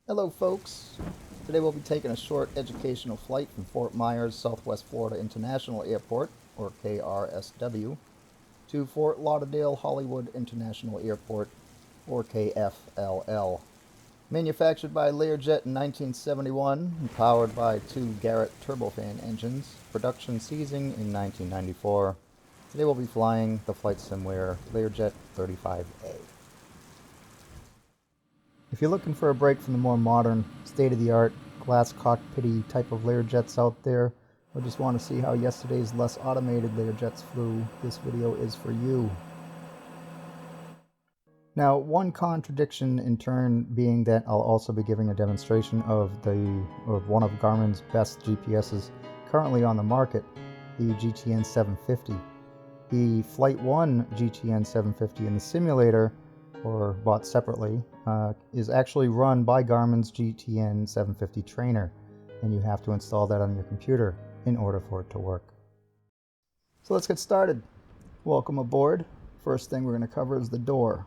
Hello folks, today we'll be taking a short educational flight from Fort Myers, Southwest Florida International Airport, or KRSW, to Fort Lauderdale Hollywood International Airport, or KFLL. Manufactured by Learjet in 1971 and powered by two Garrett turbofan engines, production ceasing in 1994. Today we'll be flying the FLYSIMWARE Learjet 35A. If you're looking for a break from the more modern, state-of-the-art, glass cockpity type of Learjets out there, or just want to see how yesterday's less automated Learjets flew, this video is for you. Now, one contradiction in turn being that I'll also be giving a demonstration of one of Garmin's best GPSs currently on the market, the GTN-750. The Flight 1 GTN-750 in the simulator, or bought separately, is actually run by Garmin's GTN-750 trainer, and you have to install that on your computer in order for it to work. So let's get started. Welcome aboard. First thing we're going to cover is the door.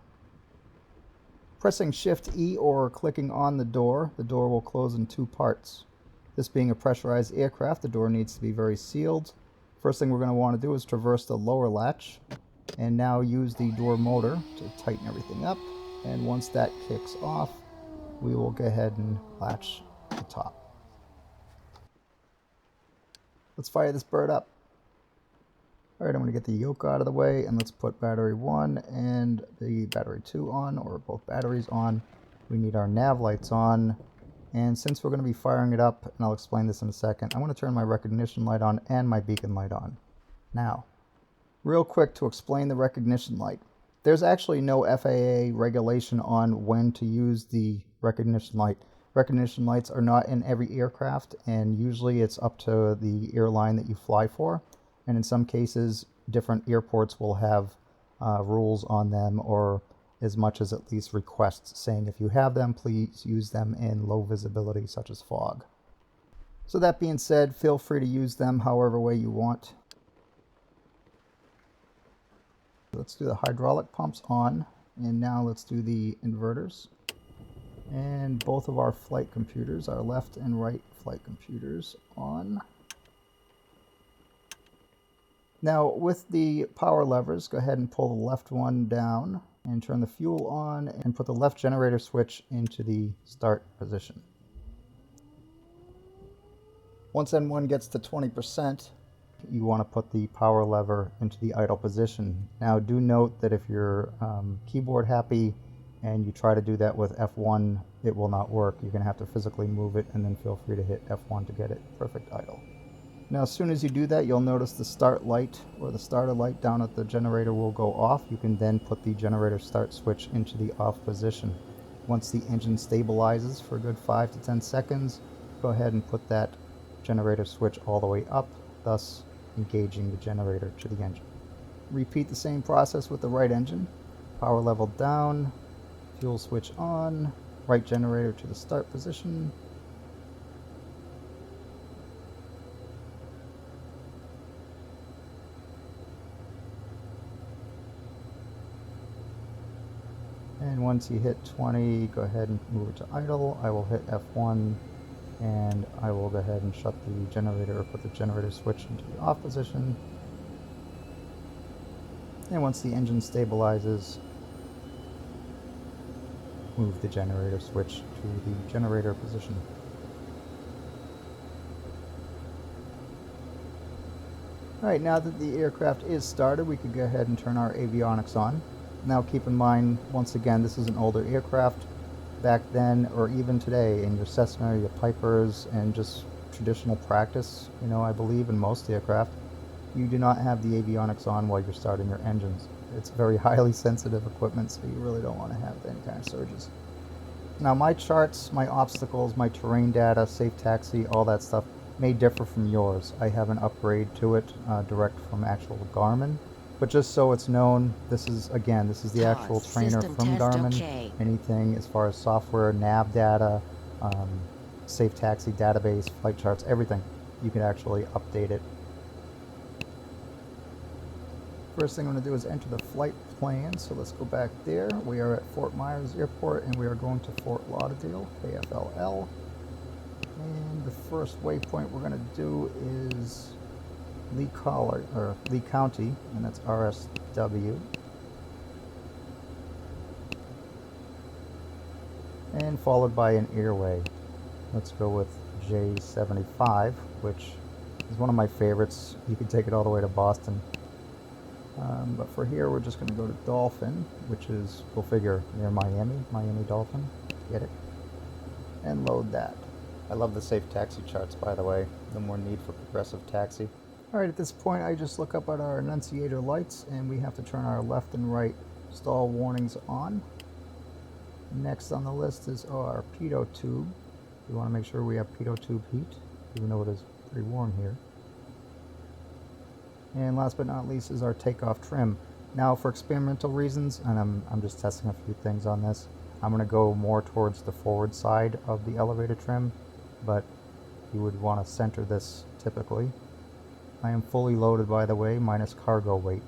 Pressing Shift E or clicking on the door will close in two parts. This being a pressurized aircraft, the door needs to be very sealed. First thing we're going to want to do is traverse the lower latch and now use the door motor to tighten everything up, and once that kicks off we will go ahead and latch the top. Let's fire this bird up. Alright, I'm going to get the yoke out of the way, and let's put battery 1 and the battery 2 on, or both batteries on. We need our nav lights on, and since we're going to be firing it up, and I'll explain this in a second, I'm going to turn my recognition light on and my beacon light on. Now, real quick to explain the recognition light. There's actually no FAA regulation on when to use the recognition light. Recognition lights are not in every aircraft, and usually it's up to the airline that you fly for. And in some cases, different airports will have rules on them, or as much as at least requests saying if you have them, please use them in low visibility such as fog. So that being said, feel free to use them however way you want. Let's do the hydraulic pumps on, and now let's do the inverters. And both of our flight computers, our left and right flight computers, on. Now with the power levers, go ahead and pull the left one down and turn the fuel on and put the left generator switch into the start position. Once N1 gets to 20%, you want to put the power lever into the idle position. Now do note that if you're keyboard happy and you try to do that with F1, it will not work. You're going to have to physically move it, and then feel free to hit F1 to get it perfect idle. Now as soon as you do that, you'll notice the start light or the starter light down at the generator will go off. You can then put the generator start switch into the off position. Once the engine stabilizes for a good 5 to 10 seconds, go ahead and put that generator switch all the way up, thus engaging the generator to the engine. Repeat the same process with the right engine. Power level down, fuel switch on, right generator to the start position. And once you hit 20, go ahead and move it to idle. I will hit F1, and I will go ahead and shut the generator, or put the generator switch into the off position. And once the engine stabilizes, move the generator switch to the generator position. Alright, now that the aircraft is started, we could go ahead and turn our avionics on. Now keep in mind, once again, this is an older aircraft. Back then, or even today, in your Cessna, your Pipers, and just traditional practice, I believe in most aircraft, you do not have the avionics on while you're starting your engines. It's very highly sensitive equipment, so you really don't want to have any kind of surges. Now my charts, my obstacles, my terrain data, safe taxi, all that stuff may differ from yours. I have an upgrade to it direct from actual Garmin. But just so it's known, this is the actual trainer from Garmin. Okay. Anything as far as software, nav data, safe taxi database, flight charts, everything, you can actually update it. First thing I'm going to do is enter the flight plan, so let's go back there. We are at Fort Myers Airport and we are going to Fort Lauderdale, KFLL. And the first waypoint we're going to do is Lee County, and that's RSW. And followed by an airway. Let's go with J75, which is one of my favorites. You can take it all the way to Boston. But for here, we're just going to go to Dolphin, which is, go figure, near Miami Dolphin. Get it? And load that. I love the safe taxi charts, by the way. No more need for progressive taxi. Alright, at this point, I just look up at our annunciator lights, and we have to turn our left and right stall warnings on. Next on the list is our pitot tube. We want to make sure we have pitot tube heat, even though it is pretty warm here. And last but not least is our takeoff trim. Now for experimental reasons, and I'm just testing a few things on this, I'm going to go more towards the forward side of the elevator trim, but you would want to center this typically. I am fully loaded, by the way, minus cargo weight.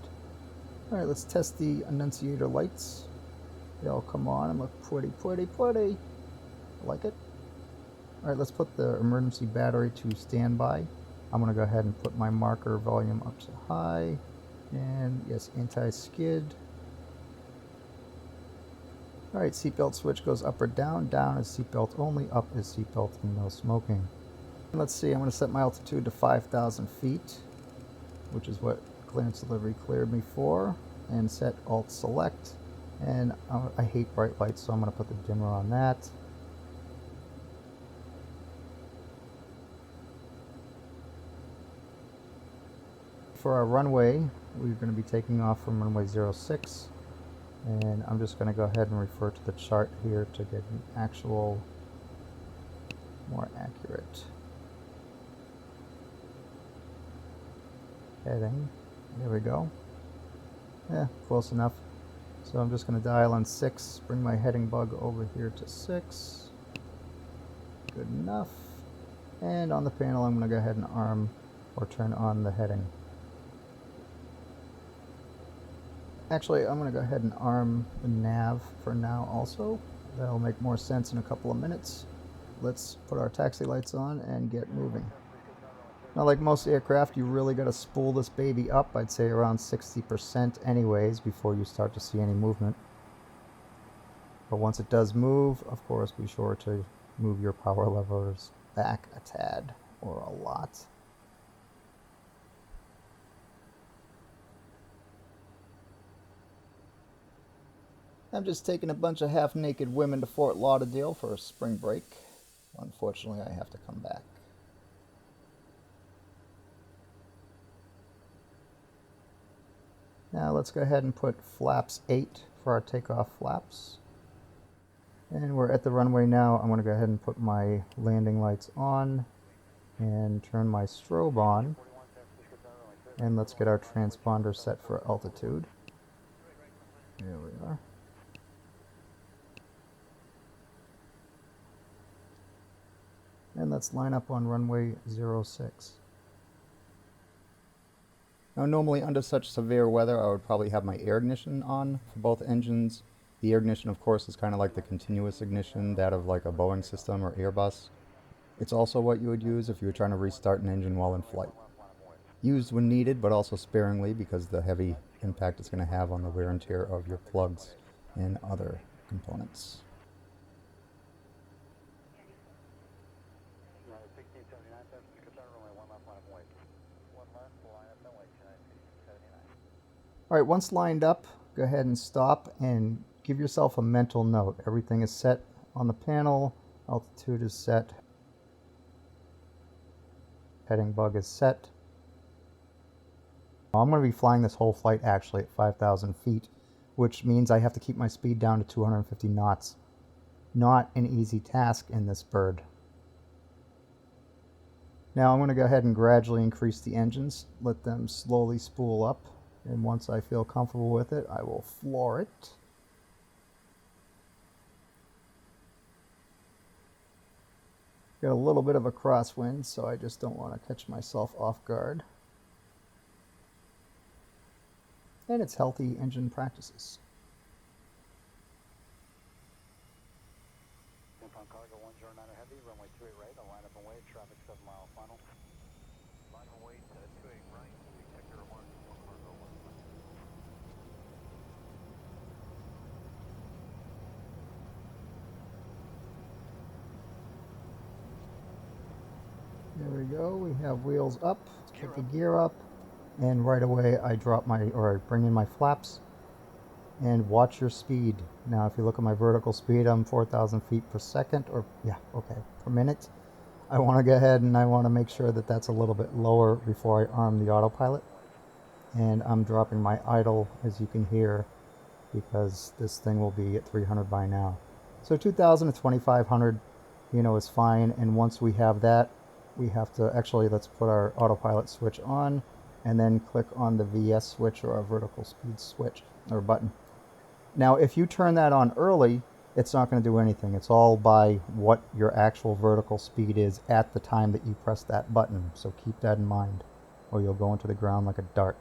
Alright, let's test the annunciator lights. They all come on and look pretty. I like it. Alright, let's put the emergency battery to standby. I'm going to go ahead and put my marker volume up to high. And yes, anti-skid. Alright, seatbelt switch goes up or down. Down is seatbelt only, up is seatbelt and no smoking. And let's see, I'm going to set my altitude to 5,000 feet, which is what clearance delivery cleared me for. And set Alt Select. And I hate bright lights, so I'm going to put the dimmer on that. For our runway, we're going to be taking off from runway 06, and I'm just going to go ahead and refer to the chart here to get an actual, more accurate heading. There we go. Yeah, close enough. So I'm just going to dial on 6, bring my heading bug over here to 6. Good enough. And on the panel, I'm going to go ahead and arm or turn on the heading. Actually, I'm going to go ahead and arm the nav for now also. That'll make more sense in a couple of minutes. Let's put our taxi lights on and get moving. Now, like most aircraft, you really got to spool this baby up, I'd say around 60% anyways, before you start to see any movement. But once it does move, of course, be sure to move your power levers back a tad or a lot. I'm just taking a bunch of half-naked women to Fort Lauderdale for a spring break. Unfortunately, I have to come back. Now let's go ahead and put flaps 8 for our takeoff flaps. And we're at the runway now. I'm going to go ahead and put my landing lights on and turn my strobe on. And let's get our transponder set for altitude. There we are. And let's line up on runway 06. Now normally under such severe weather I would probably have my air ignition on for both engines. The air ignition of course is kind of like the continuous ignition, that of like a Boeing system or Airbus. It's also what you would use if you were trying to restart an engine while in flight. Used when needed, but also sparingly because the heavy impact it's going to have on the wear and tear of your plugs and other components. Alright, once lined up, go ahead and stop and give yourself a mental note. Everything is set on the panel, altitude is set, heading bug is set. I'm going to be flying this whole flight actually at 5,000 feet, which means I have to keep my speed down to 250 knots. Not an easy task in this bird. Now I'm going to go ahead and gradually increase the engines, let them slowly spool up, and once I feel comfortable with it, I will floor it. Got a little bit of a crosswind, so I just don't want to catch myself off guard. and it's healthy engine practices. Cargo 109 heavy, runway 28 right, I'll line up and wait, traffic 7 mile final. Line and wait, 28 right, detect your remarks, 1 cargo 1. There we go, we have wheels up, put the gear up, and right away I bring in my flaps, and watch your speed. Now if you look at my vertical speed, I'm 4,000 feet per second, per minute. I want to go ahead and I want to make sure that that's a little bit lower before I arm the autopilot. And I'm dropping my idle, as you can hear, because this thing will be at 300 by now. So 2,000 to 2,500, is fine. And once we have that, we have to let's put our autopilot switch on and then click on the VS switch, or our vertical speed switch or button. Now, if you turn that on early, it's not going to do anything. It's all by what your actual vertical speed is at the time that you press that button. So keep that in mind, or you'll go into the ground like a dart.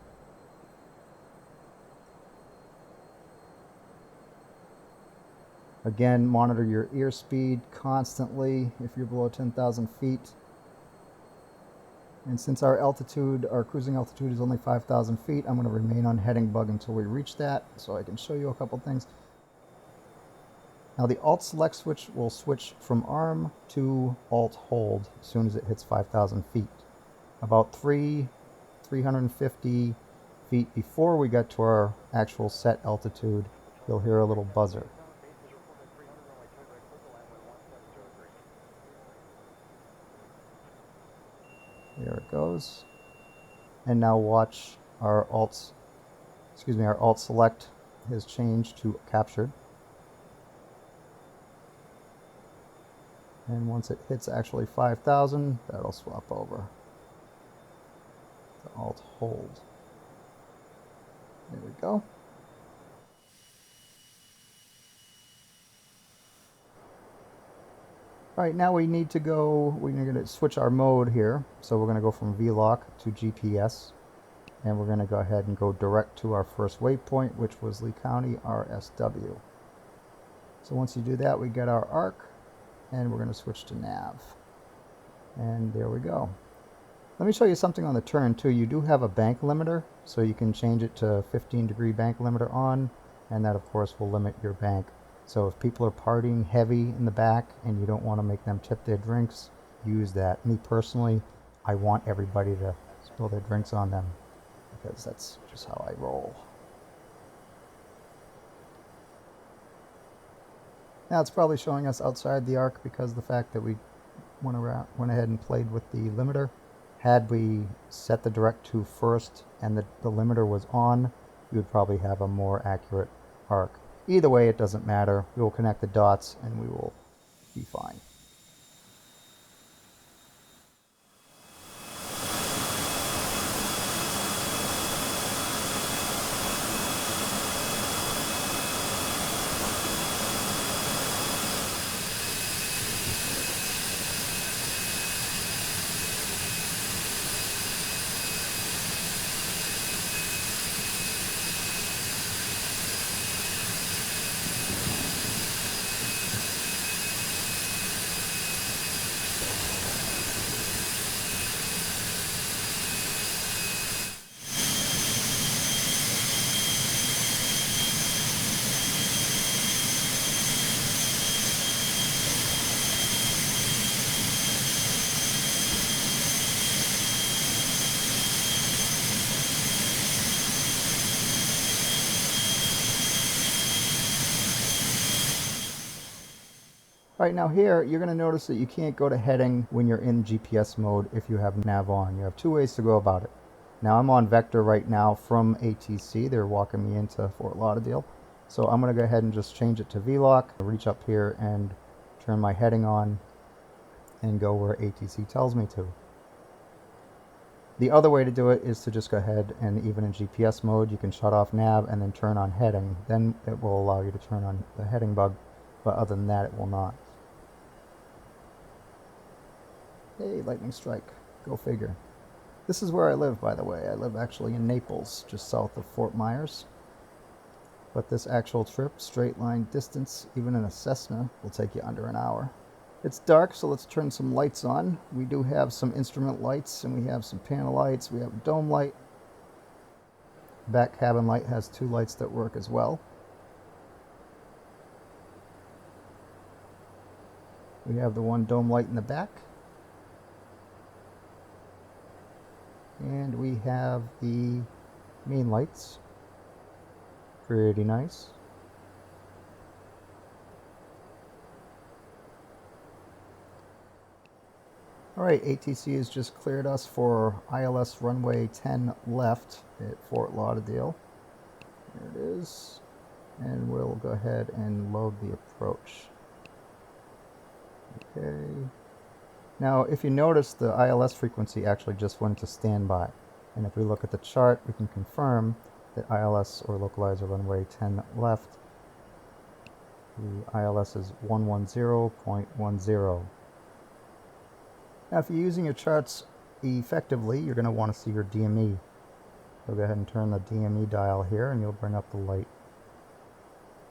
Again, monitor your airspeed constantly if you're below 10,000 feet. And since our cruising altitude is only 5,000 feet, I'm going to remain on heading bug until we reach that, so I can show you a couple things. Now the Alt Select switch will switch from arm to Alt Hold as soon as it hits 5,000 feet. About 350 feet before we get to our actual set altitude, you'll hear a little buzzer. There it goes. And now watch our Alt Select has changed to Captured. And once it hits actually 5,000, that'll swap over to Alt Hold. There we go. Alright, now we're going to switch our mode here. So we're going to go from VLOC to GPS. And we're going to go ahead and go direct to our first waypoint, which was Lee County, RSW. So once you do that, we get our arc, and we're going to switch to nav. And there we go. Let me show you something on the turn too. You do have a bank limiter, so you can change it to 15-degree bank limiter on, and that of course will limit your bank. So if people are partying heavy in the back and you don't want to make them tip their drinks, use that. Me personally, I want everybody to spill their drinks on them, because that's just how I roll. Now it's probably showing us outside the arc because of the fact that we went ahead and played with the limiter. Had we set the direct to first and the limiter was on, you would probably have a more accurate arc. Either way, it doesn't matter. We will connect the dots and we will be fine. Right now here, you're going to notice that you can't go to heading when you're in GPS mode if you have nav on. You have two ways to go about it. Now I'm on vector right now from ATC. They're walking me into Fort Lauderdale. So I'm going to go ahead and just change it to VLOC, reach up here and turn my heading on and go where ATC tells me to. The other way to do it is to just go ahead and, even in GPS mode, you can shut off nav and then turn on heading. Then it will allow you to turn on the heading bug, but other than that it will not. Hey, lightning strike. Go figure. This is where I live, by the way. I live actually in Naples, just south of Fort Myers. But this actual trip, straight line distance, even in a Cessna, will take you under an hour. It's dark, so let's turn some lights on. We do have some instrument lights, and we have some panel lights. We have a dome light. Back cabin light has 2 lights that work as well. We have the one dome light in the back. And we have the main lights. Pretty nice. Alright, ATC has just cleared us for ILS runway 10 left at Fort Lauderdale. There it is. And we'll go ahead and load the approach. Okay. Now, if you notice, the ILS frequency actually just went to standby. And if we look at the chart, we can confirm that ILS, or localizer runway 10 left, the ILS is 110.10. Now, if you're using your charts effectively, you're going to want to see your DME. So go ahead and turn the DME dial here, and you'll bring up the light.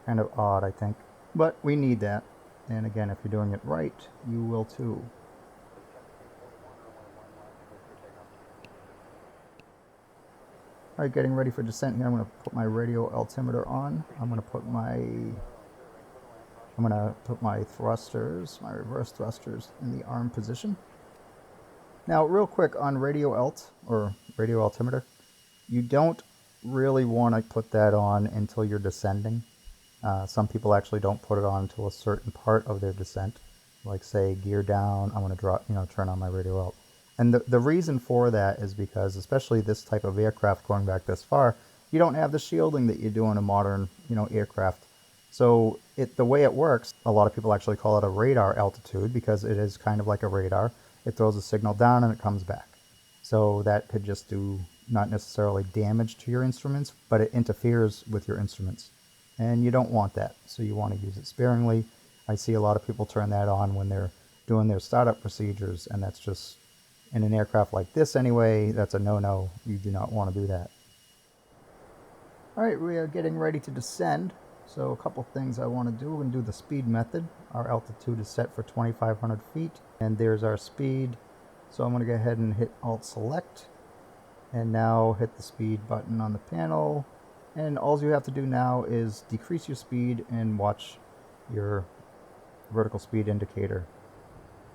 Kind of odd, I think. But we need that. And again, if you're doing it right, you will too. Alright, getting ready for descent here. I'm going to put my radio altimeter on. I'm going to put my thrusters, my reverse thrusters, in the arm position. Now, real quick on radio altimeter, you don't really want to put that on until you're descending. Some people actually don't put it on until a certain part of their descent, like say gear down. I'm going to turn on my radio alt. And the reason for that is because, especially this type of aircraft going back this far, you don't have the shielding that you do in a modern, aircraft. So the way it works, a lot of people actually call it a radar altitude because it is kind of like a radar. It throws a signal down and it comes back. So that could just do not necessarily damage to your instruments, but it interferes with your instruments. And you don't want that, so you want to use it sparingly. I see a lot of people turn that on when they're doing their startup procedures, and that's just, in an aircraft like this anyway, that's a no-no. You do not want to do that. Alright, we are getting ready to descend. So a couple things I want to do. We're going to do the speed method. Our altitude is set for 2,500 feet, and there's our speed. So I'm going to go ahead and hit Alt Select, and now hit the speed button on the panel. And all you have to do now is decrease your speed and watch your vertical speed indicator.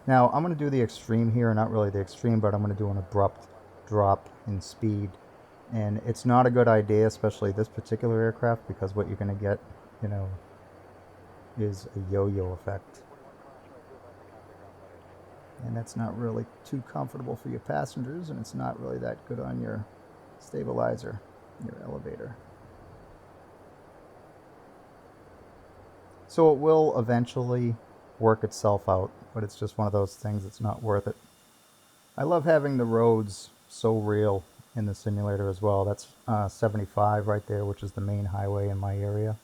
Now I'm going to do the extreme here, not really the extreme, but I'm going to do an abrupt drop in speed. And it's not a good idea, especially this particular aircraft, because what you're going to get, is a yo-yo effect. And that's not really too comfortable for your passengers, and it's not really that good on your stabilizer, your elevator. So it will eventually work itself out, but it's just one of those things that's not worth it. I love having the roads so real in the simulator as well. That's 75 right there, which is the main highway in my area.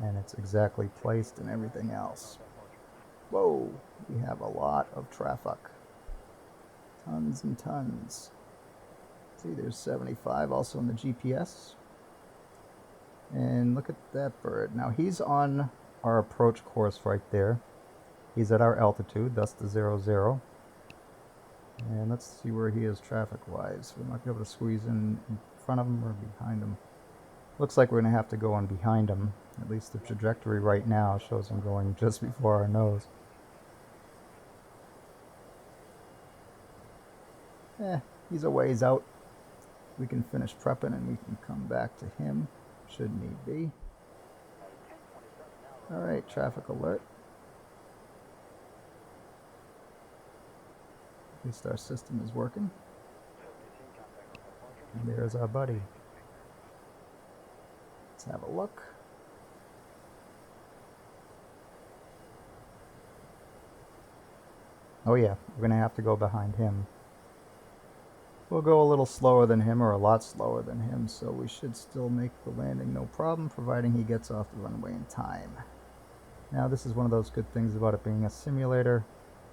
And it's exactly placed and everything else. Whoa, we have a lot of traffic. Tons and tons. See, there's 75 also in the GPS. And look at that bird. Now he's on our approach course right there. He's at our altitude, that's the 00. And let's see where he is traffic-wise. We might be able to squeeze in front of him or behind him. Looks like we're going to have to go on behind him. At least the trajectory right now shows him going just before our nose. He's a ways out. We can finish prepping and we can come back to him, should need be. Alright, traffic alert. At least our system is working. And there's our buddy. Let's have a look. Oh yeah, we're going to have to go behind him. We'll go a little slower than him, or a lot slower than him, so we should still make the landing no problem, providing he gets off the runway in time. Now this is one of those good things about it being a simulator.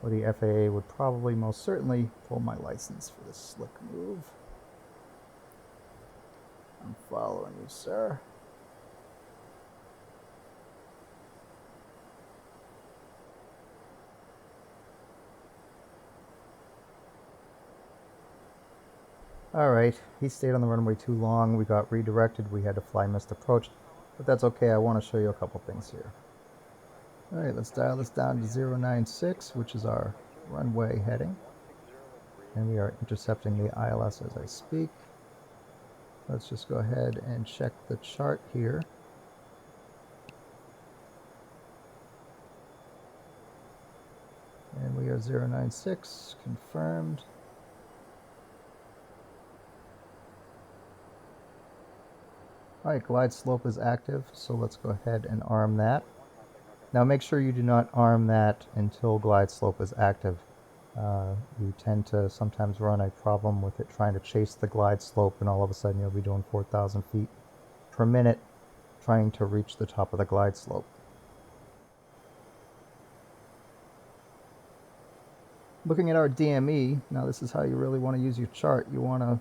or the FAA would probably most certainly pull my license for this slick move. I'm following you, sir. Alright, he stayed on the runway too long. We got redirected. We had to fly missed approach. But that's okay. I want to show you a couple things here. Alright, let's dial this down to 096, which is our runway heading. And we are intercepting the ILS as I speak. Let's just go ahead and check the chart here. And we are 096, confirmed. Alright, glide slope is active, so let's go ahead and arm that. Now make sure you do not arm that until glide slope is active. You tend to sometimes run a problem with it trying to chase the glide slope, and all of a sudden you'll be doing 4,000 feet per minute trying to reach the top of the glide slope. Looking at our DME, now this is how you really want to use your chart. You want to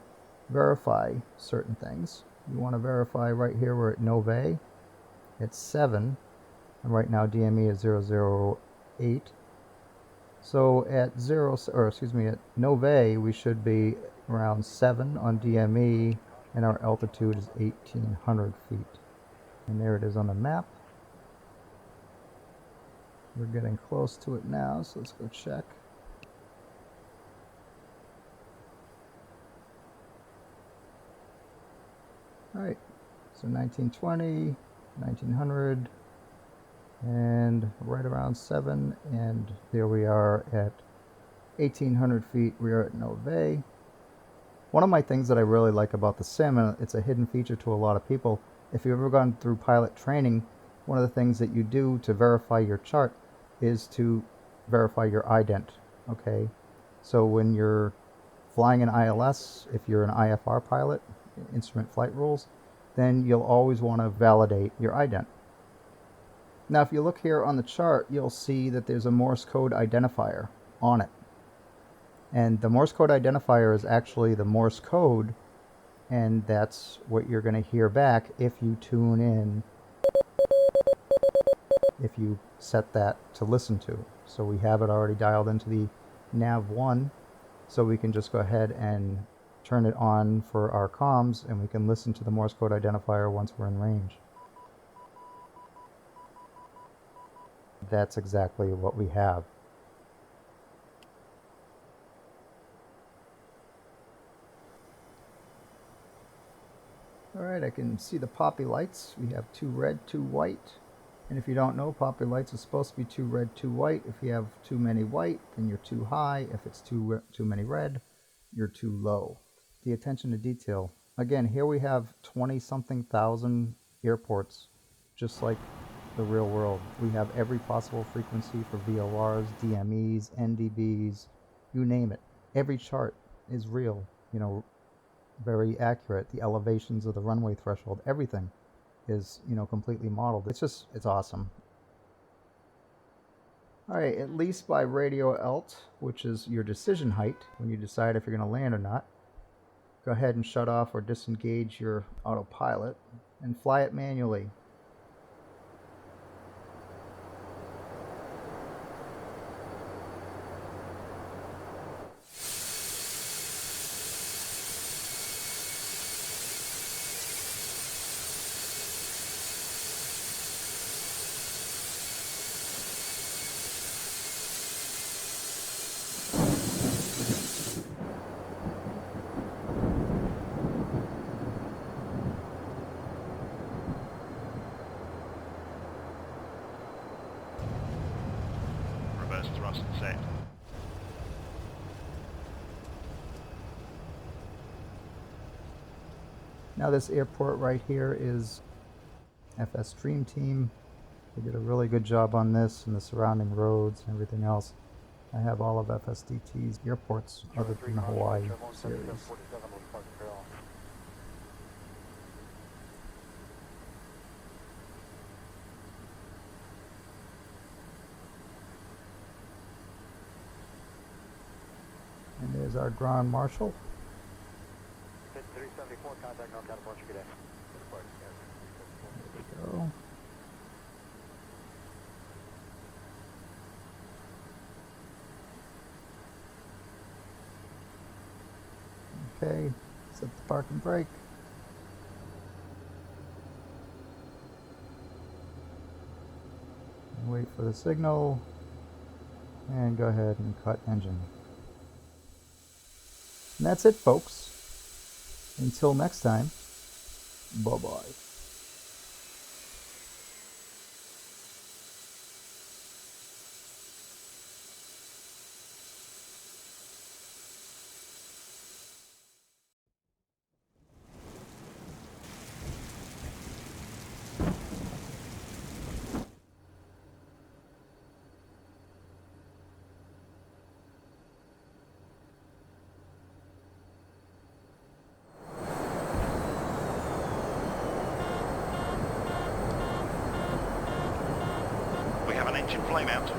verify certain things. You want to verify right here we're at Nove. It's 7, and right now DME is 008. So at at Nove we should be around 7 on DME, and our altitude is 1,800 feet. And there it is on the map. We're getting close to it now, so let's go check. Alright, so 1920, 1900, and right around 7, and there we are at 1,800 feet. We are at Nove. One of my things that I really like about the sim, and it's a hidden feature to a lot of people, if you've ever gone through pilot training, one of the things that you do to verify your chart is to verify your ident. Okay, so when you're flying an ILS, if you're an IFR pilot, instrument flight rules, then you'll always want to validate your ident. Now if you look here on the chart, you'll see that there's a Morse code identifier on it, and the Morse code identifier is actually the Morse code, and that's what you're going to hear back if you tune in, if you set that to listen to. So we have it already dialed into the nav1, so we can just go ahead and turn it on for our comms, and we can listen to the Morse code identifier once we're in range. That's exactly what we have. Alright, I can see the poppy lights. We have 2 red, 2 white. And if you don't know, poppy lights are supposed to be 2 red, 2 white. If you have too many white, then you're too high. If it's too many red, you're too low. The attention to detail. Again, here we have 20-something thousand airports, just like the real world. We have every possible frequency for VORs, DMEs, NDBs, you name it. Every chart is real, you know, very accurate. The elevations of the runway threshold, everything is, you know, completely modeled. It's awesome. Alright, at least by radio alt, which is your decision height when you decide if you're going to land or not, go ahead and shut off or disengage your autopilot and fly it manually. Reverse thrust set. Now this airport right here is FS Dream Team. They did a really good job on this and the surrounding roads and everything else. I have all of FSDT's airports other than the Hawaii series. our ground marshal. 374, contact North California, good day. There we go. Okay, set the park and brake. And wait for the signal. And go ahead and cut engine. And that's it, folks. Until next time, bye-bye. We have an engine flame out.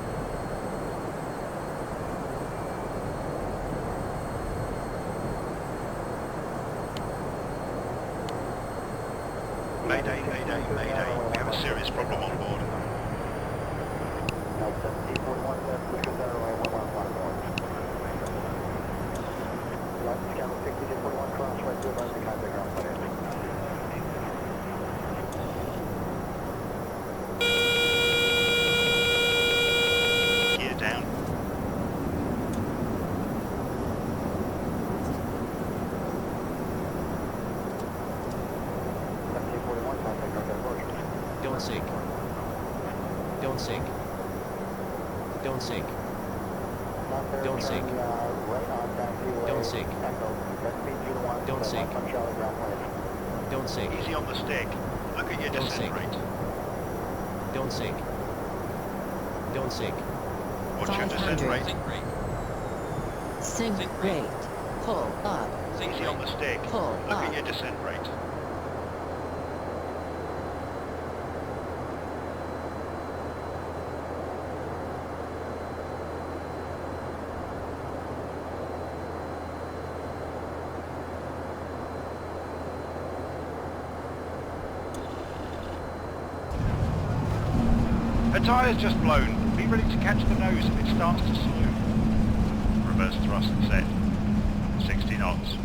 Mayday, mayday, mayday. We have a serious problem on board. 1741, Pacific Center, runway 11 platform. License camera 6241, cross right to advise the contact ground clear. Gear down. Don't sink. Don't sink. Don't sink. Don't sink. Don't sink. Don't sink. Don't sink. Easy on the stick. Look at your Don't descent sink. rate. Don't sink. Don't sink. What's your descent 500. rate? Sink rate. Pull up. Easy on the stick. Pull Look up. at your descent rate. The tyre's just blown. Be ready to catch the nose if it starts to slow. Reverse thrust set. 60 knots.